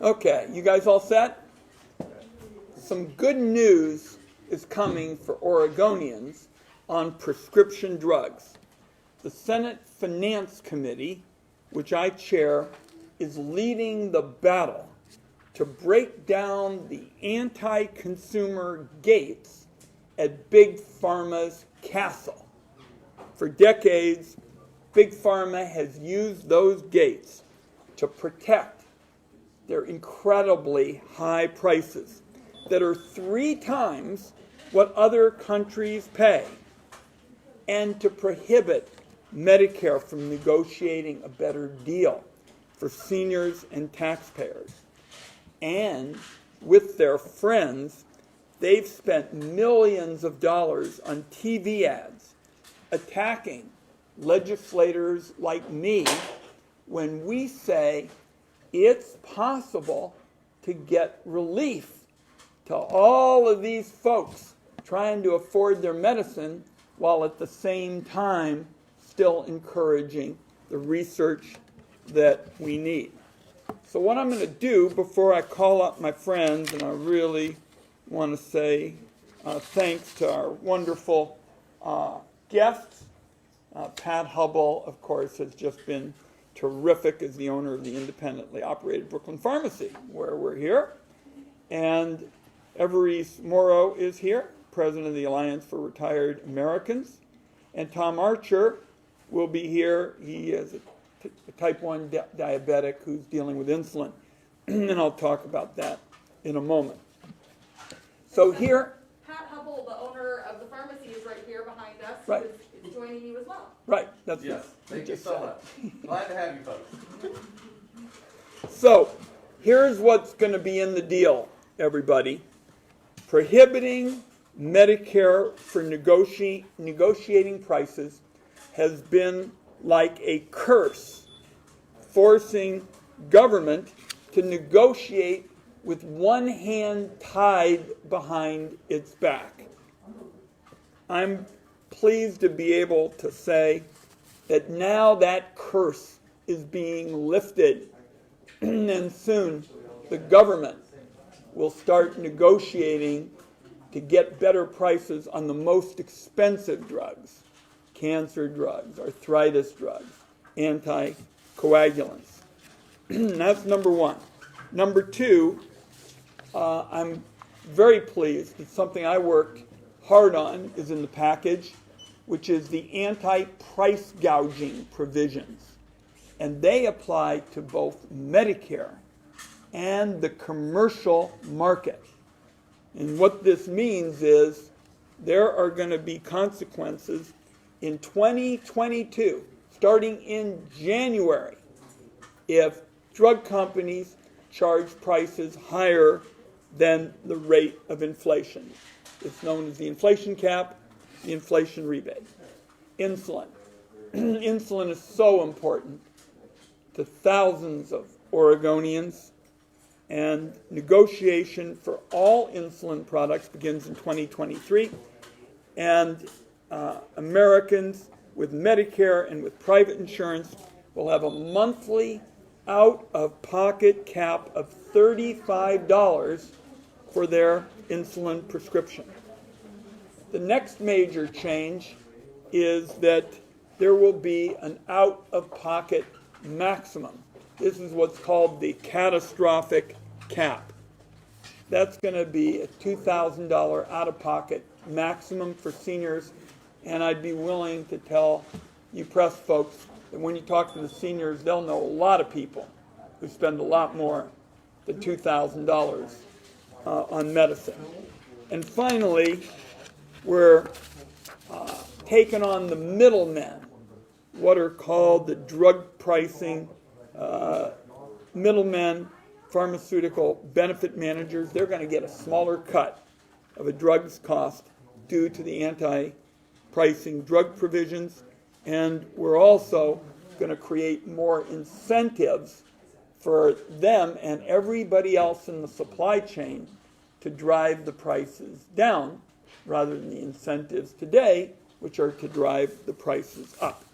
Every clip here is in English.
Okay, you guys all set? Some good news is coming for Oregonians on prescription drugs. The Senate Finance Committee, which I chair, is leading the battle to break down the anti-consumer gates at Big Pharma's castle. For decades, Big Pharma has used those gates to protect their incredibly high prices that are 3 times what other countries pay, and to prohibit Medicare from negotiating a better deal for seniors and taxpayers. And with their friends, they've spent millions of dollars on TV ads attacking legislators like me when we say it's possible to get relief to all of these folks trying to afford their medicine while at the same time still encouraging the research that we need. So what I'm going to do before I call up my friends, and I really want to say thanks to our wonderful guests. Pat Hubble, of course, has just been terrific as the owner of the independently operated Brooklyn Pharmacy, where we're here. And Everese Morrow is here, president of the Alliance for Retired Americans. And Tom Archer will be here. He is a type 1 diabetic who's dealing with insulin. And I'll talk about that in a moment. So here... Pat Hubble, the owner of the pharmacy, is right here behind us. Right. Is joining you as well. Right. That's yes. Thank you so much. Glad to have you folks. So here's what's going to be in the deal, everybody. Prohibiting Medicare for negotiating prices has been like a curse, forcing government to negotiate with one hand tied behind its back. I'm pleased to be able to say that now that curse is being lifted, and soon the government will start negotiating to get better prices on the most expensive drugs, cancer drugs, arthritis drugs, anticoagulants. That's number one. Number two, I'm very pleased that something I worked hard on is in the package, which is the anti-price gouging provisions. And they apply to both Medicare and the commercial market. And what this means is there are going to be consequences in 2022, starting in January, if drug companies charge prices higher than the rate of inflation. It's known as the inflation cap, the inflation rebate. Insulin. Insulin is so important to thousands of Oregonians, and negotiation for all insulin products begins in 2023. And Americans with Medicare and with private insurance will have a monthly out-of-pocket cap of $35 for their insulin prescription. The next major change is that there will be an out-of-pocket maximum. This is what's called the catastrophic cap. That's going to be a $2,000 out-of-pocket maximum for seniors, and I'd be willing to tell you press folks that when you talk to the seniors, they'll know a lot of people who spend a lot more than $2,000 on medicine. And finally, we're taking on the middlemen, what are called the drug pricing middlemen, pharmaceutical benefit managers. They're going to get a smaller cut of a drug's cost due to the anti-pricing drug provisions. And we're also going to create more incentives for them and everybody else in the supply chain to drive the prices down rather than the incentives today, which are to drive the prices up.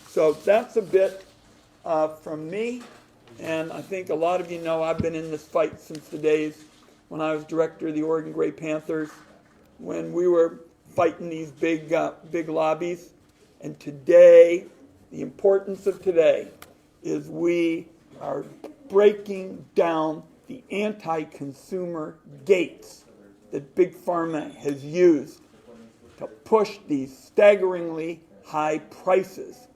So that's a bit from me. And I think a lot of you know I've been in this fight since the days when I was director of the Oregon Gray Panthers, when we were fighting these big lobbies. And today, the importance of today is we are breaking down the anti-consumer gates that Big Pharma has used to push these staggeringly high prices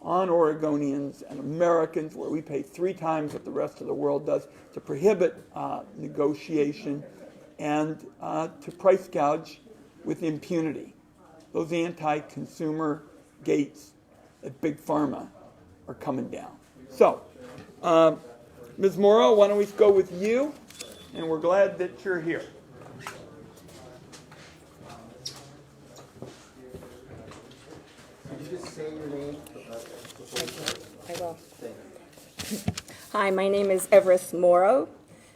on Oregonians and Americans, where we pay 3 times what the rest of the world does, to prohibit negotiation and to price gouge with impunity. Those anti-consumer gates at Big Pharma are coming down. So, Ms. Morrow, why don't we go with you? And we're glad that you're here. Could you just say your name? I will. Hi, my name is Everest Morrow.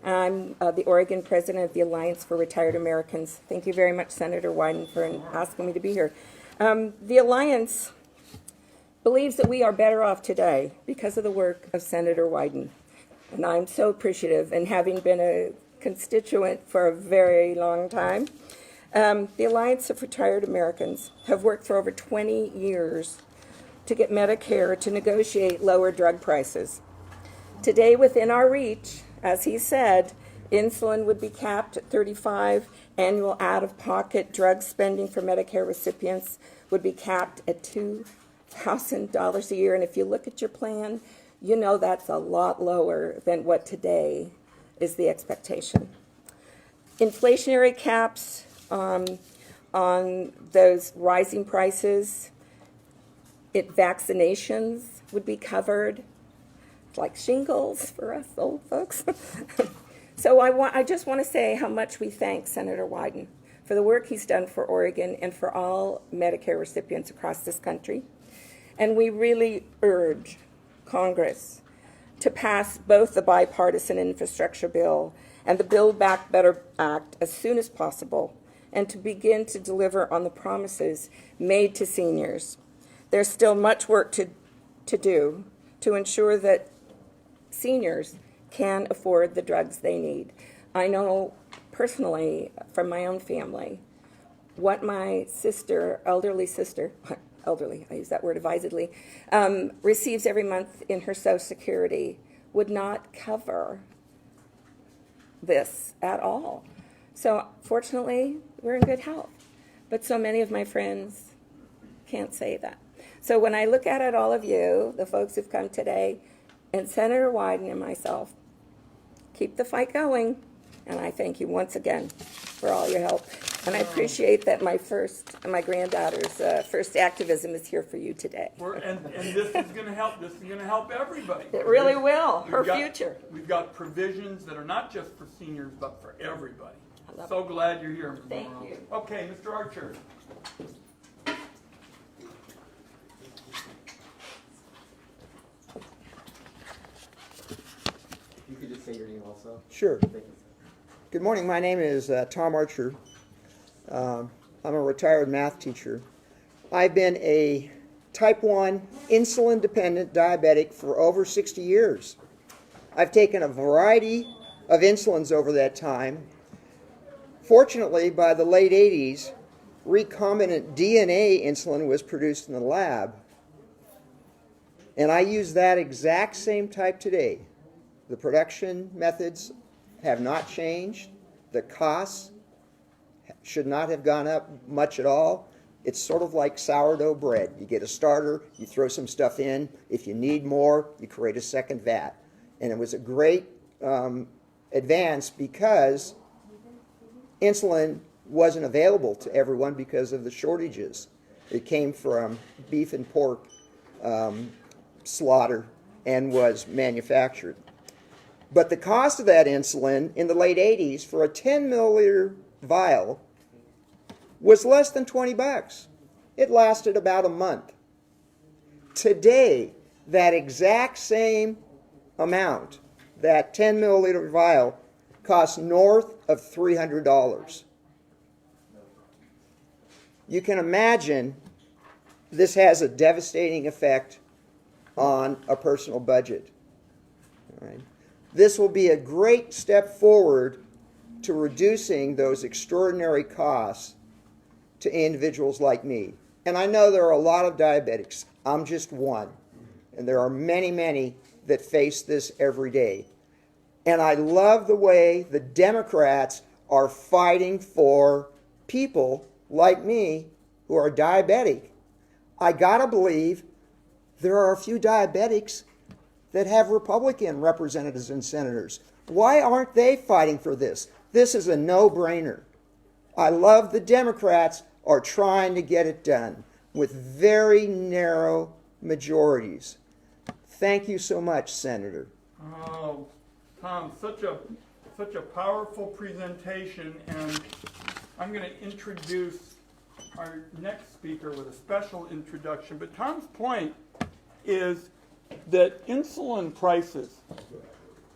I'm the Oregon president of the Alliance for Retired Americans. Thank you very much, Senator Wyden, for asking me to be here. The Alliance believes that we are better off today because of the work of Senator Wyden. And I'm so appreciative, and having been a constituent for a very long time, the Alliance of Retired Americans have worked for over 20 years to get Medicare to negotiate lower drug prices. Today, within our reach, as he said, insulin would be capped at $35, annual out-of-pocket drug spending for Medicare recipients would be capped at $2,000 a year. And if you look at your plan, you know that's a lot lower than what today is the expectation. Inflationary caps on those rising prices. Vaccinations would be covered, like shingles for us old folks. So I just want to say how much we thank Senator Wyden for the work he's done for Oregon and for all Medicare recipients across this country. And we really urge Congress to pass both the bipartisan infrastructure bill and the Build Back Better Act as soon as possible, and to begin to deliver on the promises made to seniors. There's still much work to do to ensure that seniors can afford the drugs they need. I know personally from my own family what my elderly sister, I use that word advisedly, receives every month in her Social Security would not cover this at all. So fortunately, we're in good health. But so many of my friends can't say that. So when I look at it, all of you, the folks who've come today, and Senator Wyden and myself, keep the fight going. And I thank you once again for all your help. And I appreciate that my granddaughter's first activism is here for you today. And this is going to help. This is going to help everybody. It really will. Her future. We've got provisions that are not just for seniors, but for everybody. So it. glad you're here, Ms. Thank Morrow. you. Okay, Mr. Archer. You could just say your name also. Sure. Thank you. Good morning. My name is Tom Archer. I'm a retired math teacher. I've been a type 1 insulin-dependent diabetic for over 60 years. I've taken a variety of insulins over that time. Fortunately, by the late 80s, recombinant DNA insulin was produced in the lab. And I use that exact same type today. The production methods have not changed. The costs should not have gone up much at all. It's sort of like sourdough bread. You get a starter, you throw some stuff in. If you need more, you create a second vat. And it was a great advance because insulin wasn't available to everyone because of the shortages. It came from beef and pork slaughter and was manufactured. But the cost of that insulin in the late 80s for a 10 milliliter vial was less than $20. It lasted about a month. Today, that exact same amount, that 10 milliliter vial, costs north of $300. You can imagine this has a devastating effect on a personal budget. Right? This will be a great step forward to reducing those extraordinary costs to individuals like me. And I know there are a lot of diabetics. I'm just one. And there are many, many that face this every day. And I love the way the Democrats are fighting for people like me who are diabetic. I gotta believe there are a few diabetics that have Republican representatives and senators. Why aren't they fighting for this? This is a no-brainer. I love the Democrats are trying to get it done with very narrow majorities. Thank you so much, Senator. Oh, Tom, such a powerful presentation, and I'm going to introduce our next speaker with a special introduction. But Tom's point is that insulin prices,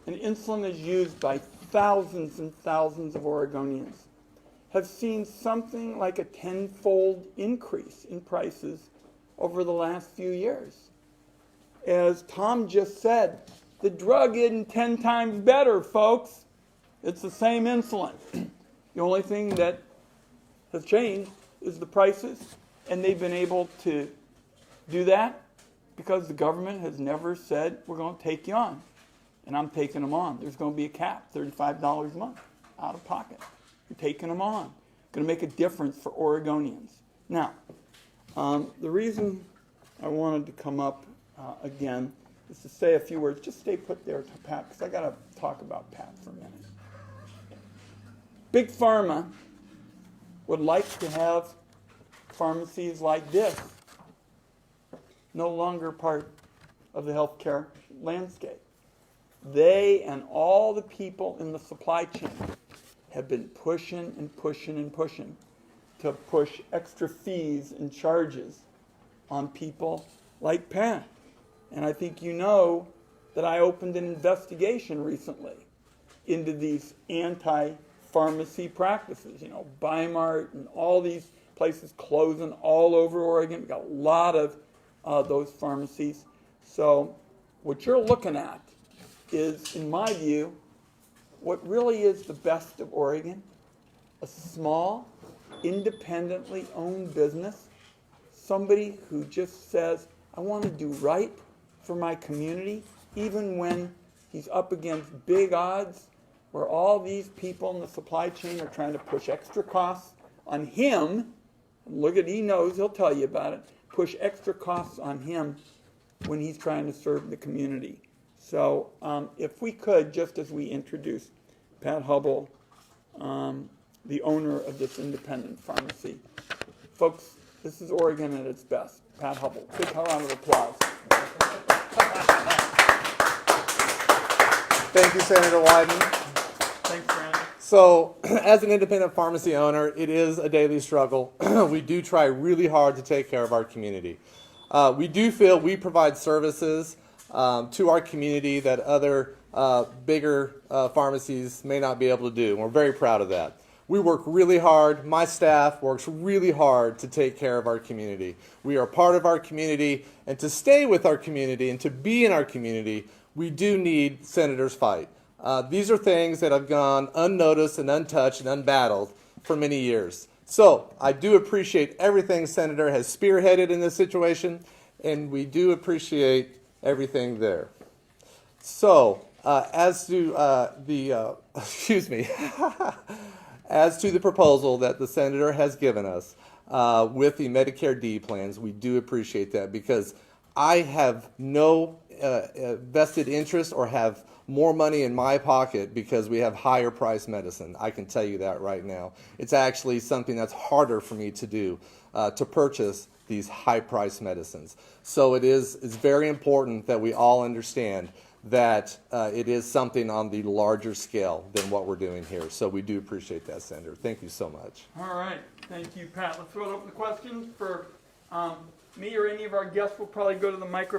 and insulin is used by thousands and thousands of Oregonians, have seen something like a tenfold increase in prices over the last few years. As Tom just said, the drug isn't 10 times better, folks. It's the same insulin. The only thing that has changed is the prices, and they've been able to do that because the government has never said, we're going to take you on. And I'm taking them on. There's going to be a cap, $35 a month, out of pocket. You're taking them on. Going to make a difference for Oregonians. Now, the reason I wanted to come up again is to say a few words. Just stay put there, Pat, because I got to talk about Pat for a minute. Big Pharma would like to have pharmacies like this no longer part of the healthcare landscape. They and all the people in the supply chain have been pushing and pushing and pushing to push extra fees and charges on people like Pat. And I think you know that I opened an investigation recently into these anti-pharmacy practices. You know, Bimart and all these places closing all over Oregon. We've got a lot of those pharmacies. So what you're looking at is, in my view, what really is the best of Oregon: a small, independently owned business, somebody who just says, I want to do right for my community, even when he's up against big odds, where all these people in the supply chain are trying to push extra costs on him. Look at, he knows, he'll tell you about it, push extra costs on him when he's trying to serve the community. So if we could, just as we introduced Pat Hubble, the owner of this independent pharmacy. Folks, this is Oregon at its best. Pat Hubble. Big round of applause. Thank you, Senator Wyden. Thanks, Brandon. So, as an independent pharmacy owner, it is a daily struggle. We do try really hard to take care of our community. We do feel we provide services to our community that other bigger pharmacies may not be able to do. We're very proud of that. We work really hard. My staff works really hard to take care of our community. We are part of our community, and to stay with our community and to be in our community, we do need Senator's fight. These are things that have gone unnoticed and untouched and unbattled for many years. So I do appreciate everything Senator has spearheaded in this situation, and we do appreciate everything there. So as to as to the proposal that the Senator has given us with the Medicare D plans, we do appreciate that, because I have no vested interest or have more money in my pocket because we have higher priced medicine. I can tell you that right now. It's actually something that's harder for me to do, to purchase these high priced medicines. So it's very important that we all understand that it is something on the larger scale than what we're doing here. So we do appreciate that, Senator. Thank you so much. All right. Thank you, Pat. Let's throw it open to questions for me or any of our guests. We'll probably go to the microphone.